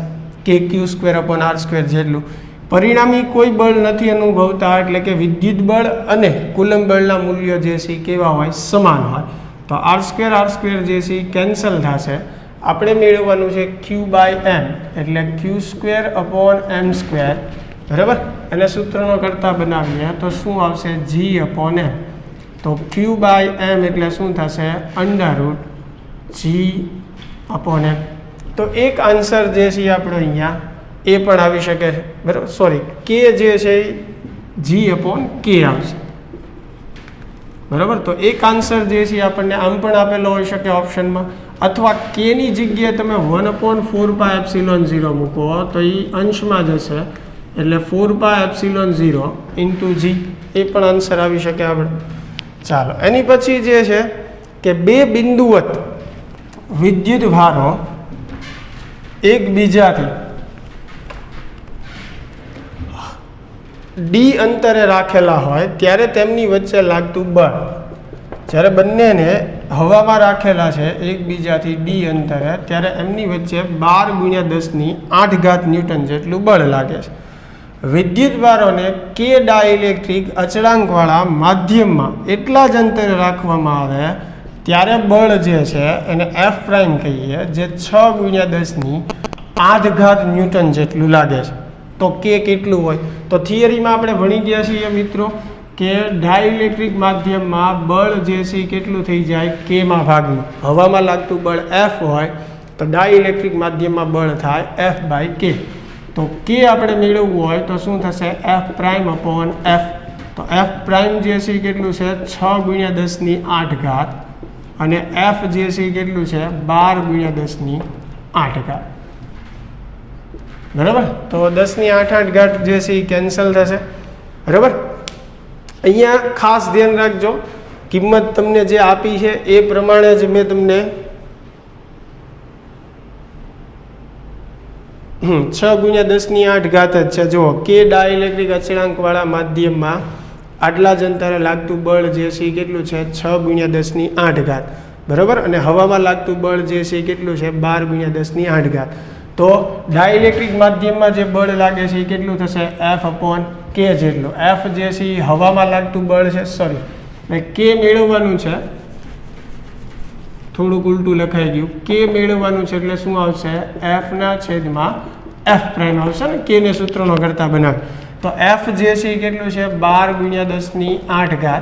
kq²/r² જેટલું. પરિણામી કોઈ બળ નથી અનુભવતા એટલે કે વિદ્યુત બળ અને કુલમ બળના મૂલ્યો જે છે કેવા હોય? સમાન હોય. તો r² જે છે કેન્સલ થશે. આપણે મેળવવાનું છે Q/m એટલે Q²/m². બરાબર. એને સૂત્રનો કરતા બનાવીએ તો શું આવશે? G/m. તો Q/m એટલે શું થશે? √G/m. તો એક આન્સર જે છે આપણો અહીંયા એ પણ આવી શકે છે. બરાબર. સોરી, K જે છે G/K આવશે. બરાબર. તો એક આન્સર જે છે આપણને આમ પણ આપેલો હોઈ શકે ઓપ્શનમાં, અથવા K ની જગ્યાએ તમે 1/4πε0 મૂકો તો એ અંશમાં જશે એટલે 4πε0 × G. એ પણ આન્સર આવી શકે આપણે. ચાલો એની પછી જે છે કે બે બિંદુવત વિદ્યુત ભારો એકબીજાથી d અંતરે રાખેલા હોય ત્યારે તેમની વચ્ચે લાગતું બળ, જ્યારે બંનેને હવામાં રાખેલા છે એકબીજાથી d અંતરે ત્યારે એમની વચ્ચે 12 × 10⁸ ન્યૂટન જેટલું બળ લાગે છે. વિદ્યુત ભારોને K ડાઇલેક્ટ્રિક અચળાંકવાળા માધ્યમમાં એટલા જ અંતરે રાખવામાં આવે ત્યારે બળ જે છે એને F પ્રાઇમ કહીએ, જે 6 × 10⁸ ન્યૂટન જેટલું લાગે છે. તો K કેટલું હોય? તો થિયરીમાં આપણે ભણી ગયા છીએ મિત્રો કે ડાઇલેક્ટ્રિક માધ્યમમાં બળ જે છે કેટલું થઈ જાય? Kમાં ભાગનું. હવામાં લાગતું બળ F હોય તો ડાઇલેક્ટ્રિક માધ્યમમાં બળ થાય F/K. તો K આપણે મેળવવું હોય તો શું થશે? F પ્રાઇમ/F. તો F પ્રાઇમ જે છે કેટલું છે? 6 × 10⁸ અને F જે છે કેટલું છે? 12 × 10⁸. બરાબર. તો 10⁸ જે છે એ કેન્સલ થશે. બરાબર. અહીંયા ખાસ ધ્યાન રાખજો, કિંમત તમને જે આપી છે એ પ્રમાણે જ મેં તમને 6 × 10⁸ જ છે. જુઓ, K ડાઇલેક્ટ્રિક અચળાંકવાળા માધ્યમમાં આટલા જ અંતરે લાગતું બળ જે છે એ કેટલું છે? 6 × 10⁸. બરાબર. અને હવામાં લાગતું બળ જે છે એ કેટલું છે? 12 × 10⁸. તો ડાઇલેક્ટ્રિક માધ્યમમાં જે બળ લાગે છે એ કેટલું થશે? F/K જેટલું. F જે છે એ હવામાં લાગતું બળ છે, સોરી K મેળવવાનું છે થોડુંક ઉલટું લખાઈ ગયું. કે મેળવવાનું છે એટલે શું આવશે? એફના છેદમાં એફ પ્રાઇમ આવશે ને, કે ને સૂત્રનો કરતા બનાવે તો એફ જે છે એ કેટલું છે? 12 × 10⁸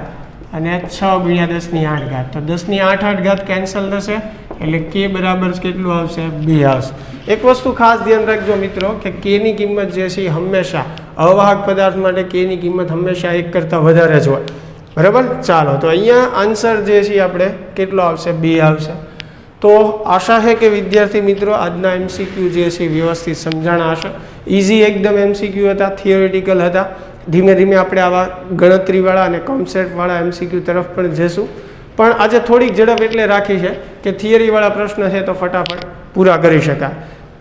અને 6 × 10⁸. તો 10⁸ કેન્સલ થશે એટલે કે બરાબર કેટલું આવશે? 2 આવશે. એક વસ્તુ ખાસ ધ્યાન રાખજો મિત્રો કે કેની કિંમત જે છે એ હંમેશા અવાહક પદાર્થ માટે કેની કિંમત હંમેશા 1 કરતાં વધારે જ હોય. બરાબર. ચાલો તો અહીંયા આન્સર જે છે આપણે કેટલો આવશે? 2 આવશે. તો આશા છે કે વિદ્યાર્થી મિત્રો આજના MCQ જે છે વ્યવસ્થિત સમજાણા હશે. ઇઝી એકદમ MCQ હતા, થિયોરિટિકલ હતા. ધીમે ધીમે આપણે આવા ગણતરીવાળા અને કોન્સેપ્ટવાળા MCQ તરફ પણ જઈશું. પણ આજે થોડીક ઝડપ એટલે રાખી છે કે થિયરીવાળા પ્રશ્ન છે તો ફટાફટ પૂરા કરી શકાય.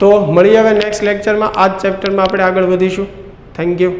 તો મળીએ હવે નેક્સ્ટ લેક્ચરમાં. આ જ ચેપ્ટરમાં આપણે આગળ વધીશું. Thank you.